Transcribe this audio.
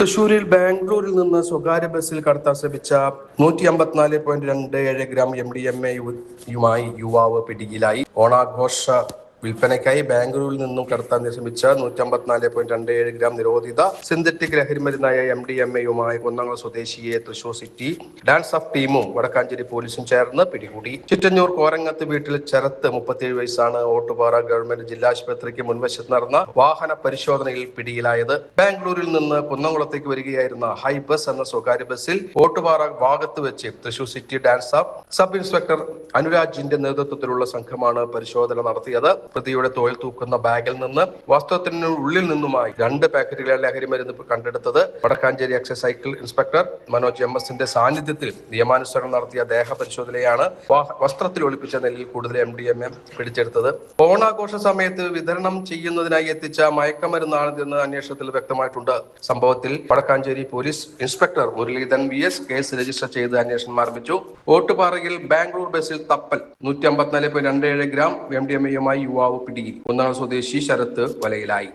തൃശൂരിൽ ബാംഗ്ലൂരിൽ നിന്ന് സ്വകാര്യ ബസ്സിൽ കടത്താൻ ശ്രമിച്ച 154.27 ഗ്രാം MDMA-യുമായി യുവാവ് പിടിയിലായി. ഓണാഘോഷ വിൽപ്പനയ്ക്കായി ബാംഗ്ലൂരിൽ നിന്നും കടത്താൻ ശ്രമിച്ച 154.27 ഗ്രാം നിരോധിത സിന്തറ്റിക് ലഹരിമരുന്നായ MDMA-യുമായി കുന്നംകുളം സ്വദേശിയെ തൃശൂർ സിറ്റി ഡാൻസ് ഓഫ് ടീമും വടക്കാഞ്ചേരി പോലീസും ചേർന്ന് പിടികൂടി. ചിറ്റഞ്ഞൂർ കോരങ്ങത്ത് വീട്ടിൽ ചരത്ത് 37 വയസ്സാണ് ഓട്ടുപാറ ഗവൺമെന്റ് ജില്ലാ ആശുപത്രിക്ക് മുൻവശത്ത് നടന്ന വാഹന പരിശോധനയിൽ പിടിയിലായത്. ബാംഗ്ലൂരിൽ നിന്ന് കുന്നംകുളത്തേക്ക് വരികയായിരുന്ന ഹൈ ബസ് എന്ന സ്വകാര്യ ബസ്സിൽ ഓട്ടുപാറ ഭാഗത്ത് വെച്ച് Thrissur city DANSAF sub inspector അനുരാജിന്റെ നേതൃത്വത്തിലുള്ള സംഘമാണ് പരിശോധന നടത്തിയത്. പ്രതിയുടെ തോളിൽ തൂക്കുന്ന ബാഗിൽ നിന്ന് വസ്ത്രത്തിന് ഉള്ളിൽ നിന്നുമായി 2 പാക്കറ്റുകൾ ലഹരി മരുന്ന് കണ്ടെടുത്തത്. Vadakkanchery excise circle inspector Manoj MS-ന്റെ സാന്നിധ്യത്തിൽ നിയമാനുസരണം നടത്തിയ ദേഹ പരിശോധനയാണ് വസ്ത്രത്തിൽ ഒളിപ്പിച്ച നിലയിൽ കൂടുതൽ MDMA പിടിച്ചെടുത്തത്. ഓണാഘോഷ സമയത്ത് വിതരണം ചെയ്യുന്നതിനായി എത്തിച്ച മയക്കമരുന്നാണിതെന്ന് അന്വേഷണത്തിൽ വ്യക്തമായിട്ടുണ്ട്. സംഭവത്തിൽ Vadakkancheri police inspector Muraleedharan VS case register ചെയ്ത് അന്വേഷണം ആരംഭിച്ചു. ഓട്ടുപാറയിൽ ബാംഗ്ലൂർ ബസ്സിൽ തപ്പൽ 154.27 ഗ്രാം MDMA-യുമായി യുവാവ് പിടിയിൽ. കുന്നംകുളം സ്വദേശി ശരത്ത് വലയിലായി.